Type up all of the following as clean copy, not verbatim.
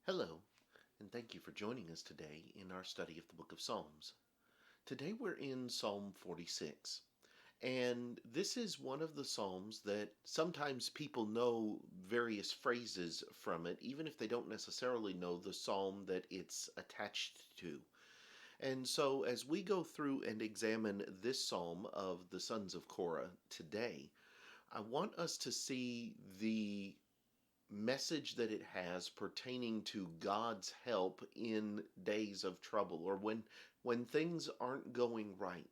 Hello, and thank you for joining us today in our study of the book of Psalms. Today we're in Psalm 46, and this is one of the Psalms that sometimes people know various phrases from it, even if they don't necessarily know the Psalm that it's attached to. And so, as we go through and examine this Psalm of the sons of Korah today, I want us to see the message that it has pertaining to God's help in days of trouble or when things aren't going right.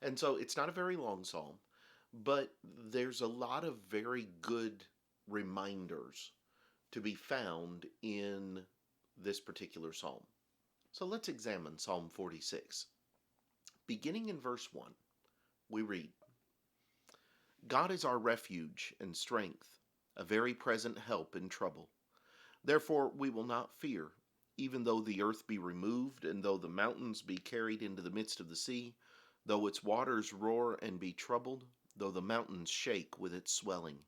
And so it's not a very long psalm, but there's a lot of very good reminders to be found in this particular psalm. So let's examine Psalm 46. Beginning in verse 1, we read, God is our refuge and strength, a very present help in trouble. Therefore we will not fear, even though the earth be removed, and though the mountains be carried into the midst of the sea, though its waters roar and be troubled, though the mountains shake with its swelling.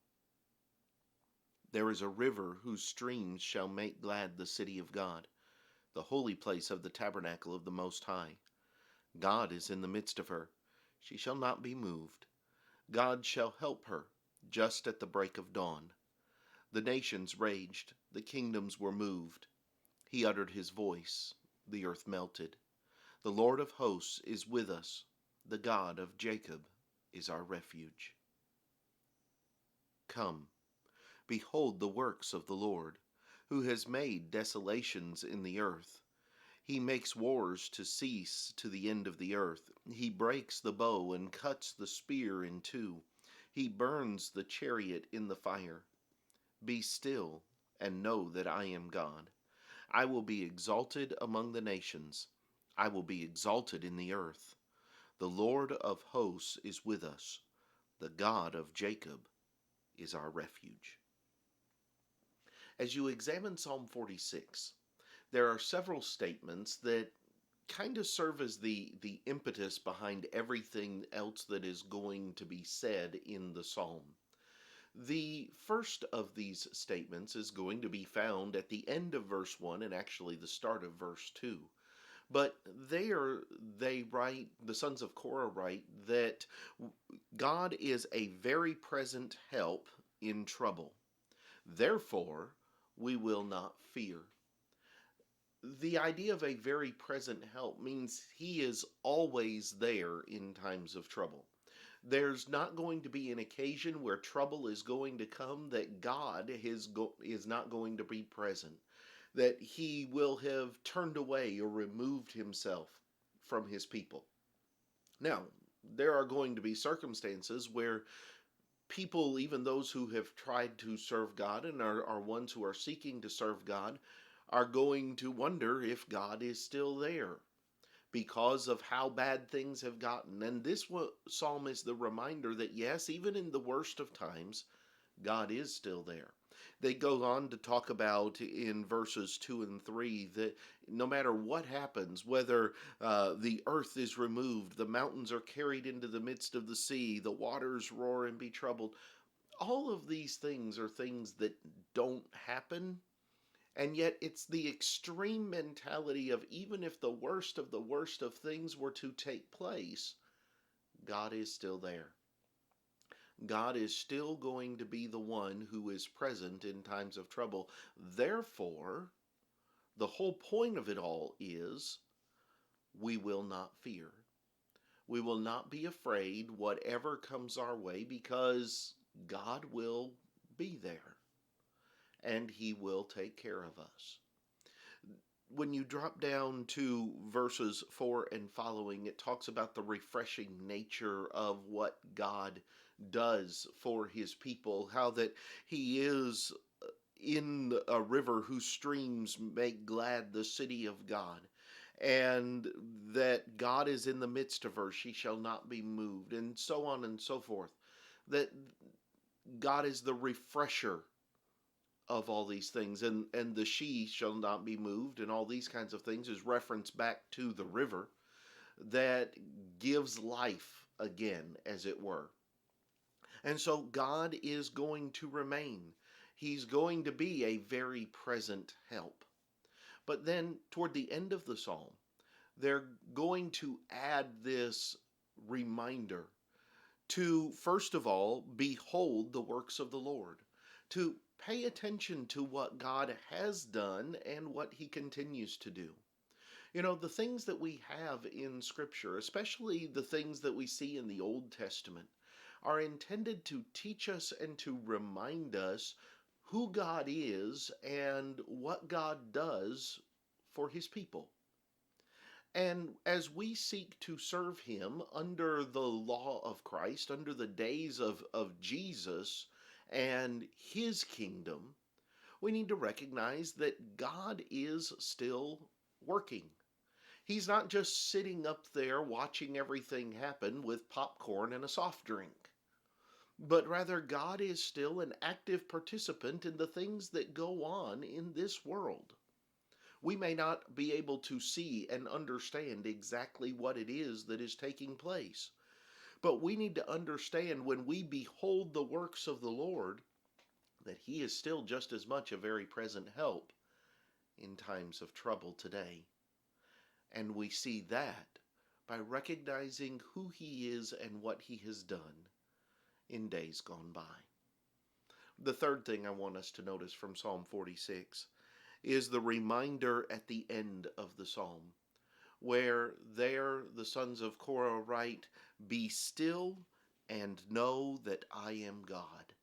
There is a river whose streams shall make glad the city of God, the holy place of the tabernacle of the Most High. God is in the midst of her. She shall not be moved. God shall help her just at the break of dawn. The nations raged, the kingdoms were moved. He uttered his voice, the earth melted. The Lord of hosts is with us. The God of Jacob is our refuge. Come, behold the works of the Lord, who has made desolations in the earth. He makes wars to cease to the end of the earth. He breaks the bow and cuts the spear in two. He burns the chariot in the fire. Be still and know that I am God. I will be exalted among the nations. I will be exalted in the earth. The Lord of hosts is with us. The God of Jacob is our refuge. As you examine Psalm 46, there are several statements that kind of serve as the impetus behind everything else that is going to be said in the psalm. The first of these statements is going to be found at the end of verse 1 and actually the start of verse 2. But they write, the sons of Korah write, that God is a very present help in trouble. Therefore, we will not fear. The idea of a very present help means he is always there in times of trouble. There's not going to be an occasion where trouble is going to come that God is not going to be present, that he will have turned away or removed himself from his people. Now, there are going to be circumstances where people, even those who have tried to serve God and are ones who are seeking to serve God, are going to wonder if God is still there because of how bad things have gotten. And this psalm is the reminder that yes, even in the worst of times, God is still there. They go on to talk about in verses 2 and 3 that no matter what happens, whether the earth is removed, the mountains are carried into the midst of the sea, the waters roar and be troubled, all of these things are things that don't happen. And yet, it's the extreme mentality of even if the worst of things were to take place, God is still there. God is still going to be the one who is present in times of trouble. Therefore, the whole point of it all is we will not fear. We will not be afraid whatever comes our way because God will be there and he will take care of us. When you drop down to verses 4 and following, it talks about the refreshing nature of what God does for his people, how that he is in a river whose streams make glad the city of God, and that God is in the midst of her, she shall not be moved, and so on and so forth. That God is the refresher of all these things, and the she shall not be moved and all these kinds of things is reference back to the river that gives life again, as it were. And so God is going to remain. He's going to be a very present help. But then toward the end of the psalm, they're going to add this reminder to, first of all, behold the works of the Lord, to pay attention to what God has done and what he continues to do. You know, the things that we have in Scripture, especially the things that we see in the Old Testament, are intended to teach us and to remind us who God is and what God does for his people. And as we seek to serve him under the law of Christ, under the days of Jesus and his kingdom, we need to recognize that God is still working. He's not just sitting up there watching everything happen with popcorn and a soft drink, but rather God is still an active participant in the things that go on in this world. We may not be able to see and understand exactly what it is that is taking place, but we need to understand when we behold the works of the Lord that he is still just as much a very present help in times of trouble today. And we see that by recognizing who he is and what he has done in days gone by. The third thing I want us to notice from Psalm 46 is the reminder at the end of the psalm, where there the sons of Korah write, "Be still and know that I am God.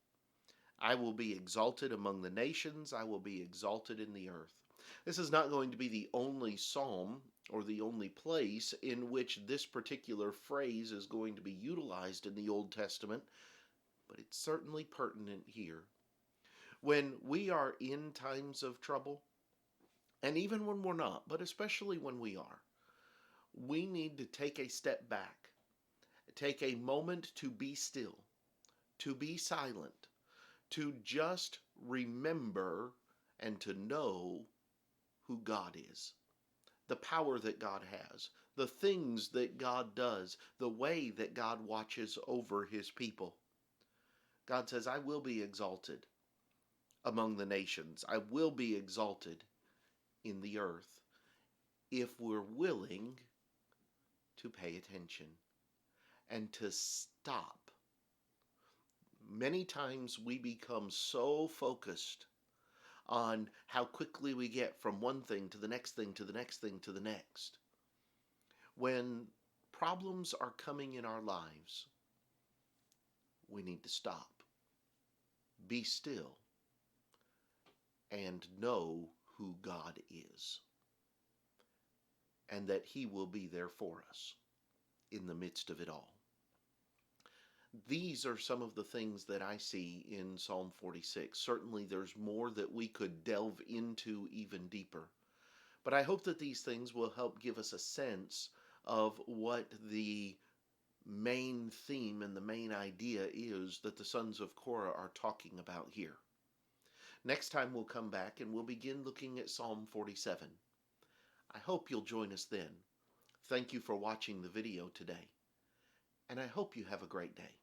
I will be exalted among the nations, I will be exalted in the earth." This is not going to be the only psalm or the only place in which this particular phrase is going to be utilized in the Old Testament, but it's certainly pertinent here. When we are in times of trouble, and even when we're not, but especially when we are, we need to take a step back, take a moment to be still, to be silent, to just remember and to know who God is, the power that God has, the things that God does, the way that God watches over his people. God says, I will be exalted among the nations. I will be exalted in the earth if we're willing to pay attention and to stop. Many times we become so focused on how quickly we get from one thing to the next thing to the next thing to the next. When problems are coming in our lives, we need to stop, be still, and know who God is, and that he will be there for us in the midst of it all. These are some of the things that I see in Psalm 46. Certainly there's more that we could delve into even deeper. But I hope that these things will help give us a sense of what the main theme and the main idea is that the sons of Korah are talking about here. Next time we'll come back and we'll begin looking at Psalm 47. I hope you'll join us then. Thank you for watching the video today, and I hope you have a great day.